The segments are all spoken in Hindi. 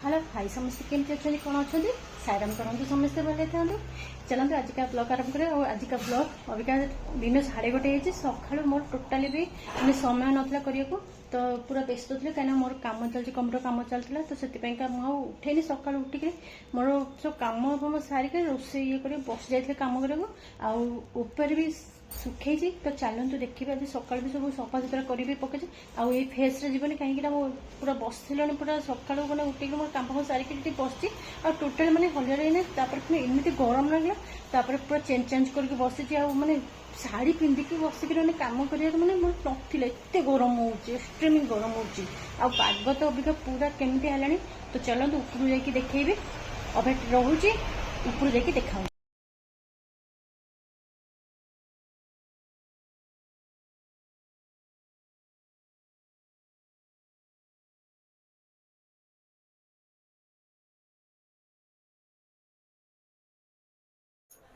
हेलो हाई समस्त केमती अच्छे कौन अच्छा साईराम करूँ समस्ते भले था। चलते आज का ब्लॉग आरंभ करें। आज का ब्लॉग अबिका दिन 11:30 सका मोर टोटाली भी मैंने समय नाला करने को तो पूरा व्यस्त थी कहीं मोर कम चलती कंप्यूटर कम चलता तो से उठेनी सका उठिक मोर सब कम सारिक रोसे ये कर बस जाइए कम कर भी सुखी तो चलतु देखिए आज सका भी सब सफा सुतरा कर पकई आई फेस जीवन कहीं पूरा बस पूरा सका मैंने उठिक मोर कम सारिक बस टोटाल मैंने हलिया ना एमती गरम लगे पूरा चेंज करके बसी मैंने शाढ़ी पिंधिकी बसिक मैंने कम कर मैंने नथिले एत गरम होक्सट्रीम गरम होग तो अबिका पूरा केमती है। तो चलते ऊपर जाकि देखी अभी रोचे ऊपर जाकि देखा।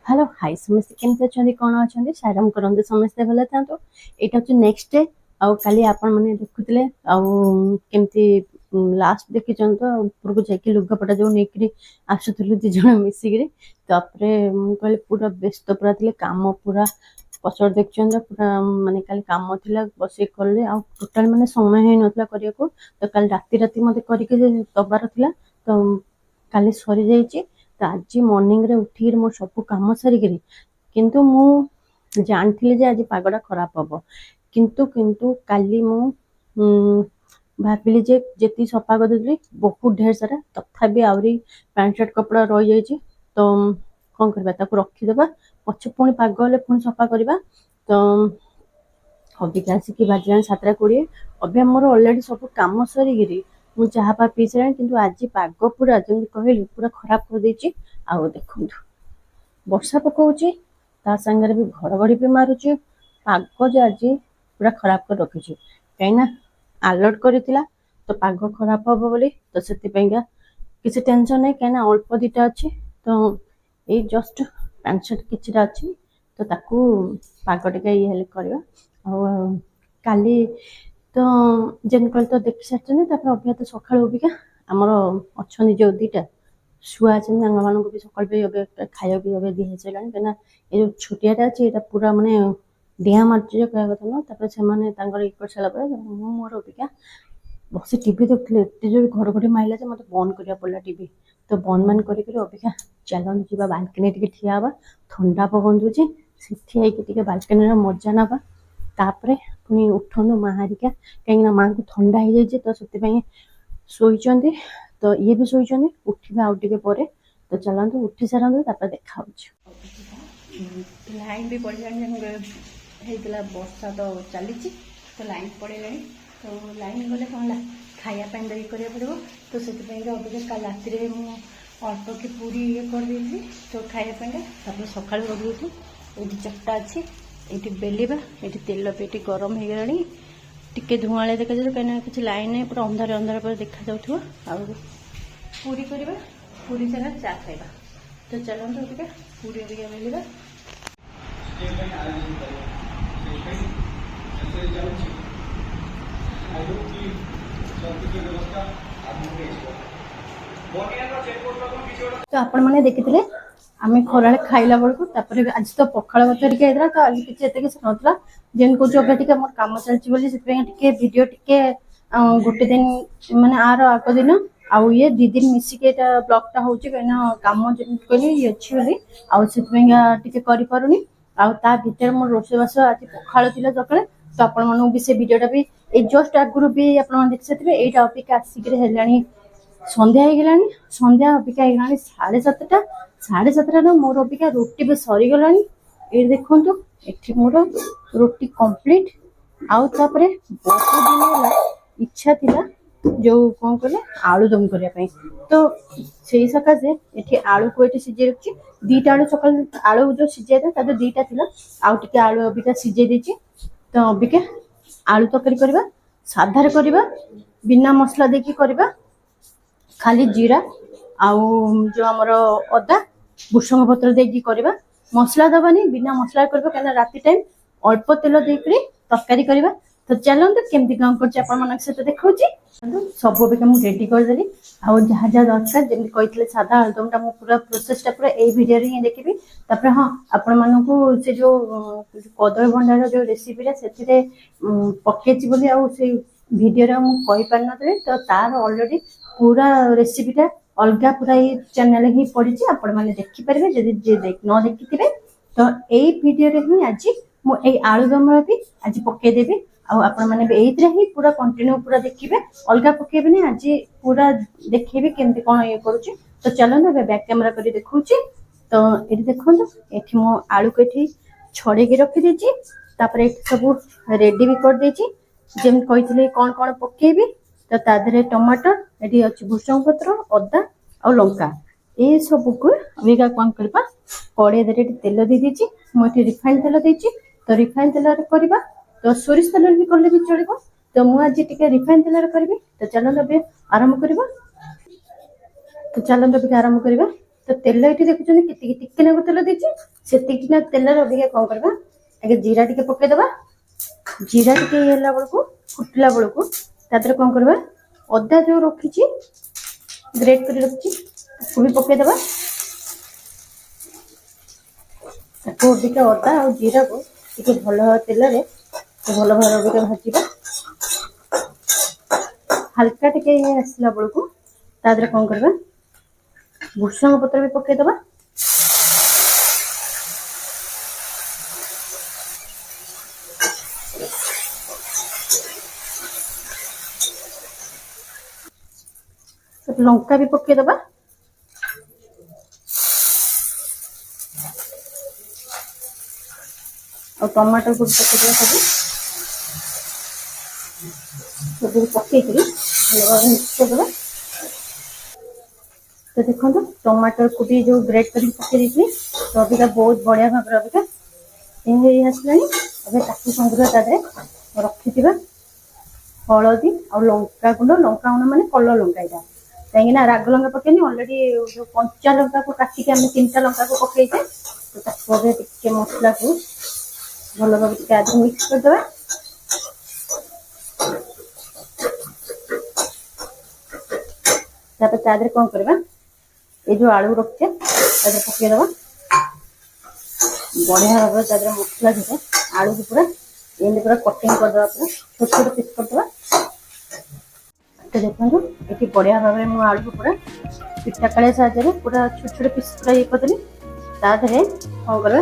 हेलो हाई समस्त केमती अच्छा कौन अच्छा साईराम करते समस्ते भले था। यहाँ हूँ नेक्स्ट डे आली आपण मैंने देखुले आमती लास्ट देखी तो ऊपर को जाकि लुगापटा जो नहीं आसुलू दिज मिसिक कहली पूरा व्यस्त पूरा थे कम पूरा पचर देखते पूरा मानने कल कम थी बस कले टोटाल मैंने समय ही नाला करने को तो कल राति राति मत करके दबार था तो काली सरी जाइए। तो आज मॉर्निंग रे उठी मो सब कम सारिक किंतु मु जानती आज पागटा खराब हम किंतु किंतु काली मु भाविली जे जी सफा कर बहुत ढेर सारा तथापि आहरी पैंट शर्ट कपड़ा रही जाइए तो कौन करवा रखीदे पचे पुणी पाग हेल्ले पुणी सफा करवा। तो अबिका आसिक बाजिलान 7:20 अभी मोर अलरेडी सब कम सरिकी मुझे चाह पा पी सारे कि आज पाग पूरा जमी कहली पूरा खराब कर देछि। आउ देखु वर्षा पकाउछि ता संगे भी घड़घड़ी भी मारुछि पाग जे आज पूरा खराब कर रखी कहीं अलर्ट करथिला तो पाग खराब हम बोली तो से किसी टेंशन नहीं कहीं अल्प दीटा अच्छी तो ये जस्ट पैंट शर्ट किछिटा अच्छी तो ताकू पाग टे ये हेल्प करवा काली तो जेन कल तो देखी सारी अभी तो सका अबिका आमर अच्छा जो दीटा शुआ मान भी सकाल भी खाया भी दी सारा कहीं ये जो छोटियाटा अच्छी ये पूरा मानने डिया मार्च कह कथा ना से ये कर सारा मोर अबिका बस टीवी देखते एत जो घड़घड़ी मारला मत बंद करा पड़ा टीवी तो बंद मान कर अबिका चलन जा बाल्कनी टे ठिया हाँ ठंडा पवन दूचे से बाल्कनी मजा नवा तापर पुणी उठु माँ हारिका कहीं माँ को ठंडा हो जाए तो से शोचती तो ये भी शोचती उठे आउ टे पर तो चलते उठी सारतु देखा लाइन भी पड़ा वर्षा तो चली तो लाइन पड़ेगा तो लाइन गले कौन खायापी देरी करा पड़ो तो से अबिका कल राति अल्प कि पूरी ये कर दी तो खायापी सका रखी ये चट्टा अच्छी ये बेलिबा ये तेल पेटी गरम हो गला टिके धुआं देखा जाए कहीं किसी लाइन पूरा अंधार अंधार पर देखा जाऊ पूरी करवा पूरी सारा चा खाइबा। तो चलते अबिका पूरी अबिका बेलिबा तो आपण मैंने देखी आम खरा खाइला बेलू आज तो पखाड़ भात हेरिका तो आज किसी एत किसी नाला जेन कौच अभी मोर कम चलती वीडियो टे गोटे दिन मानने आर आग दिन आउ ये 2 दिन मिसिक ब्लॉगटा हो कहीं कम जमी कहली ये अच्छी बोली आगे करें आ भर मोर रोषेबास आज पखाड़ थी सका तो आपण भी से वीडियोटा भी जस्ट आगुरी भी आप देखी सारे यहाँ अबिका आसिक संध्या हो गला संध्या अबिका हो 7:30 7:30 मोर अबिका रोटी भी सरीगला ये देखु ये मोर रोटी कंप्लीट आउे बहुत दिन है इच्छा थिला जो कौन कहले आलू दम करने तो से सकाशे ये आलू को ये सीझे रखी 2टा आलू सकाल आलू जो सीझे था 2टा थी आउ टे आलू अबिका सीझे देती तो अबिका आलू तरकारी करवा साधार करवा बिना मसला देकी करवा खाली जीरा आउ जो आमर अदा भुसंग पत्र देकी करवा मसला दबानी बिना मसला करवा कहीं राति टाइम अल्प तेल देकर तरकारी करवा तो चलते केमती कौन कर सहित देखा सब अबिका मुझे रेडी करदेली आउ जहाँ जहाँ दरकार जमी कही सादा आलुदमटा मुझे पूरा प्रोसेसटा पूरा यही भिडियो हिं देखी तापर हाँ आपण मानू से जो कदली भंडार जो रेसीपीटा से पकई बोली से भिडियो मुझे पार नी तो तार अलरेडी पूरा रेसीपीटा अलग पूरा ये चैनल ही पड़ी आपण मैंने देखिपारे जदि न देखी तो यही भिडियो हिं आज मुझे आलुदम भी आज पकईदेवी आपण मैंने ही पूरा कंटिन्यू पूरा देखिए अलग पकेबे आज पूरा देखेबी केमती कौन ये करुच्ची तो चलो ना बैक कैमेरा कर देखा तो ये देखो ये मो आलू को ये छड़े रखी सब रेडी भी कर जमी कही कौन कौन पकेबी तो तादे टमाटर ये अच्छी भूसंग पत्र अदा और लंका ये सब को अबिका कौन करवा कड़े तेल दे दीजिए मुझे रिफाइन तेल देती तो रिफाइन तेल करवा तो सोरिष तेल भी कले भी चलो तो मुझे टे रिफाइन तेल करी तो चलो अभी आरंभ करवा तो चलो अभी आरंभ करवा तो तेल ये देखुं टिके तेल देती से तेल अभी कौन करवा आगे जीरा टे पकईदबा जीरा टे बेलू फुटला बेलू तादर कौन करवा अदा जो रखी ग्रेट कर रखी भी पकईदबा अबिका अदा और जीरा को टे भल तेल भल भाव अबिका भाजवा हल्का टे आसला बेलू तादर कौन करवा भूसंग पत्र भी पकईदबा लंका भी पकईदबा और टमाटर को पकईदबा सब पकई भल भाव मिक्स करदे तो देखो टमाटर को भी जो ग्रेट कर पकई तो अबिका बहुत बढ़िया भाव अबिका आसला अभी ताकू संग्रह तादे रखि हलदी और लंका गुंड माने कलर लंका यहाँ कहीं राग लंका पकईनी अलरेडी जो कंचा लंका को काटिक आम 3टा लंका को पकईचे तो टे मसला को भल भाव आज मिक्स करदे तादे कौन करवा ये जो आलू रखिए पकईदबा बढ़िया भाव तादे मसला जो आलू को पूरा ये पूरा कटिंग करदे पूरा छोट छोट पीस करदे तो देखो ये बढ़िया भाव में आलू को पूरा पिठा काले साहाଯ୍य पूरा छोट छोट पीस पूरा ये करदेली तादे कौन करवा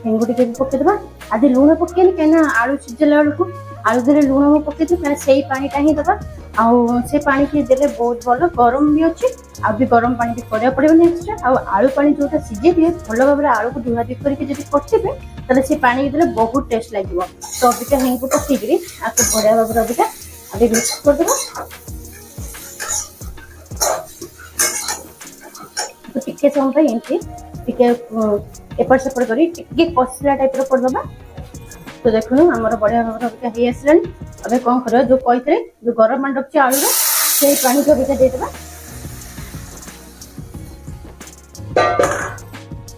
हेंगु टे भी पकईदबा आदि लुण पकईनी कहीं आलू सीझेला बेलू आलू दे लुण पकई कहीं से पानीटा ही दबा से पानी की देले बहुत भल गरम भी अच्छी भी गरम पानी भी करा पड़े एक्सट्रा आलू पानी जोटा सीझे दिए भल भाव आलू को धुआ धुई करके कटिबे ताले से पानी देले बहुत टेस्ट लगे तो अबिका हेंगु पकईकरी आपको बढ़िया भाव अबिका अभी मिक्स करदेबा तो टिके समय एमती टिके एपट सेपट कर कसला टाइप करदबा तो देखो आमर बढ़िया भाव अबिका हो आसला अबे कौन कर जो कही जो गरम पानी रखी आलू से पानी को अबिका देदेबा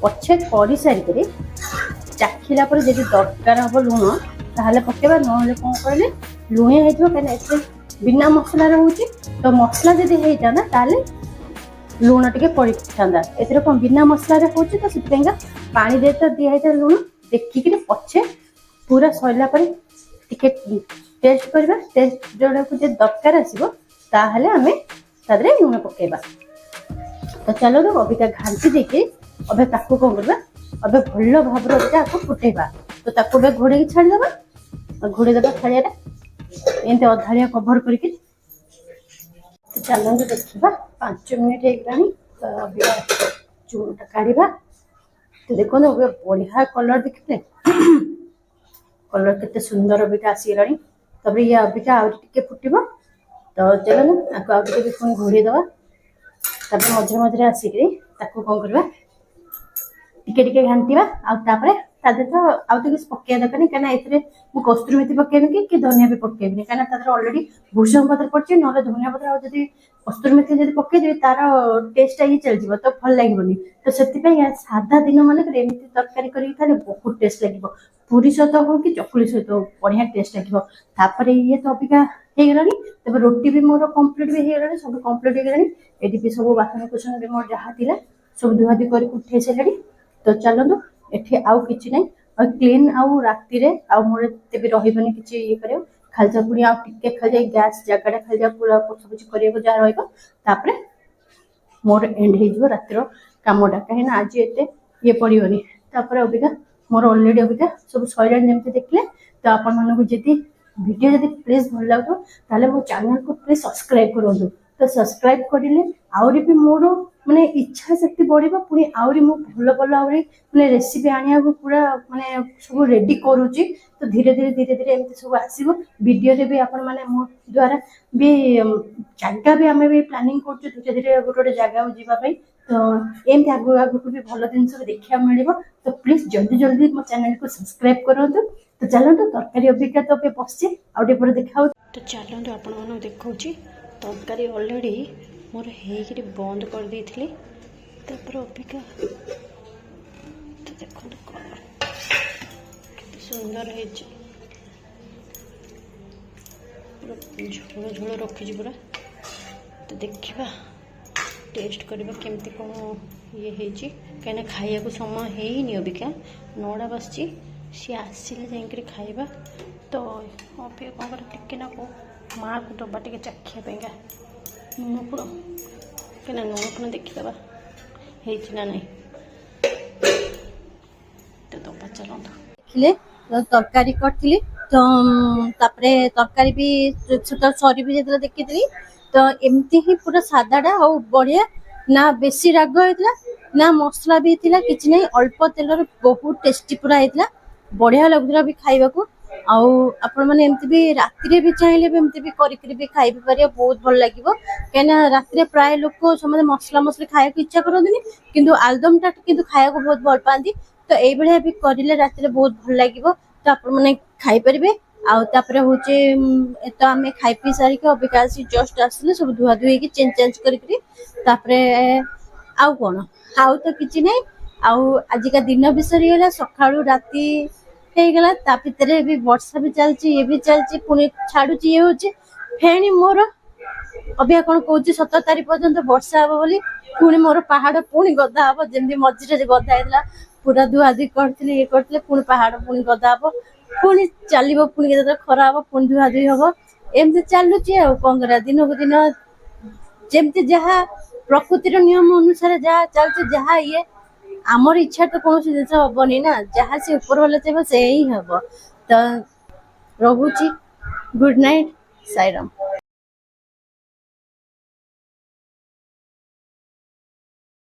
पछे कर सारी चाखिला जब दरकार हम लुण ताहले पकेबा न कौन कहले लुणिया हो बिना मसला रोचे तो मसला जब होता ताले लुण टे पड़ था ए कौन बिना मसला हो तो पानी दे तो दिखाई लुण देखिक पछे पूरा सरला टे टेस्ट करवा टेस्ट जोड़ा को जो दरकार आसो ताहले आमे तादरे लुण पकेबा तो चलो तो अबिका घाटी देके अबे ताकू कौन करबा अबे भल भाव अबिका आपको फुटेबा तो ताकू अबे घोड़े छाड़देबा घोड़े देबा थालिया एमती अधाड़िया कभर करके चलो देखा 5 मिनट होगलानी तो अबिका चूनटा काढ़ा तो देखो बढ़िया कलर देखते कलर केते सुंदर अबिका आसीगला तब ये अबिका आगे फुटब तो चलो ना आपको आगे भी पुणी घोड़ी दबा तब मझे मझे आसिक कौन करवा टिके टिके घांटा आउे तो आउ पकड़ा दरकार नहीं कहीं मुझे कस्तूरी मेथी पकेबी कि धनिया भी पकेबी कहीं तार अलरेडी भूसंग पत्र पड़े ना धनिया पत्र आदि कस्तूरी मेथी जब पकईदेवी तार टेस्टा ही चल तो भल लगे तो से सादा दिन मानक एमती तरकारी कर बहुत टेस्ट लगे पूरी सहित हो कि चकुली सहित हो बढ़िया टेस्ट लगे तापर ये तो अबिका हो गलानी तब रोटी भी मोर कंप्लीट भी हो गलानी सब कंप्लीट हो गलानी ये भी सब बासन कुसन भी मोर जहाँ थिला सब धुआधुई कर उठे सारे तो चलतु एठी आउ किछि नै और क्लीन आउ राति रे आउ मोर तेबे रहिबनी किछि ये करियो खालजा पुणी आउ टिके खालजा गैस जगह खालजा पूरा पोछा पोछि करियो जहाँ रहइबो तापरे मोर एंड हो जिवो रातिर कामटा कहीं आज एते ये पड़ोनी तापर अबिका मोर ऑलरेडी अबिका सब सैलानी जमी देखले तो आपण मानक जदि वीडियो जदि प्लीज भल लगो ताले मो चैनल को प्लीज सब्सक्राइब करूँ तो सब्सक्राइब करें आहरी भी मोर माने इच्छा शक्ति बढ़िबा पुणी आहरी मो भल भल आहरी माने रेसिपी आनिया पूरा माने सब रेडी करूची तो धीरे धीरे एमती सब आसीबो वीडियो रे भी आपण माने मो द्वारा भी जगह भी आमे भी प्लानिंग करछु धीरे धीरे गोटे जगह जीवा पई तो एमती आगु आगु भी भल दिन सब देखिया मिलिबो तो प्लीज जल्दी जल्दी मो चैनल को सब्सक्राइब करंतु तो चलतु तरकारी अभिज्ञा तो पे बसची आउटे पर देखा तो चलतु आपण मानक देखौची तरकारी ऑलरेडी मोर हेकि बंद कर देइथिली तापर अभिज्ञा तो देखो कलर केते सुंदर है झोल झोल रखी पूरा तो देखा टेस्ट करवा केमती कौन ये कहीं खाया को समय है अबिका 9टा बसची सी आसिले जाइए खाइबा तो अभी कौन कर टिके ना को माँ को दबा टे चाखिया नुण कुड़ कहीं नुण कुण देखीदे ना नहीं तो दबा चलता देखिले तो तरकारी करथिली तो तापरे तरकारी भी सरी भी जेतला देखिथली तो एमती ही पूरा सादाटा और बढ़िया ना बेसी राग होता ना मसला भी थिला किछि नहीं अल्प तेल बहुत टेस्टी पूरा होता बढ़िया लगुला भी खाइबा को आउ आपण माने एमती भी राति रे भी चाहिले भी एमती भी करिकरी भी खाइ पारियो बहुत भल लागिवो केना राति रे प्राय लोक समझे मसला मसली खाया को इच्छा करदिनी किंतु आलदम टा किंतु खाया को बहुत भल पांदी तो एई बेले भी करिले राति रे बहुत भल लागिवो तो आपण माने खाइ परिबे आउ तापरे होचे तो आमे खाइ पी सारी के अबिकासी जस्ट आसले सब धुआ धुई के चेंज करिकरी तापरे आउ कोन आउ तो किछि नै आउ आज का दिन भी सरी गेला सखाळु राति हे गेला ता भितरे भी वर्षा भी चलची ये भी चलची पुनी छाडुची ये होची फेणी मोर अबिया कोन कहूची 17 तारीख पर्यंत वर्षा हबो बोली पुनी मोर पहाड़ पुनी गदा हबो जेंदी मझिरे जे गदा हेला पूरा धुआ धुई करथिले ये करथिले पुनी पहाड़ पुनी गदा हबो पुनी चलिबो पुनी केते खरा हबो पुनी धुआ धुई हबो एमते चालुची आ कोन करा दिन को दिन जेमते जहा प्रकृतिर नियम अनुसार जहा चलची जहा ये आमर इच्छा तो कौन जिन हेनी ना जहाँ से ऊपर वाला चाहिए से ही हम तो रहुची गुड नाइट साईराम।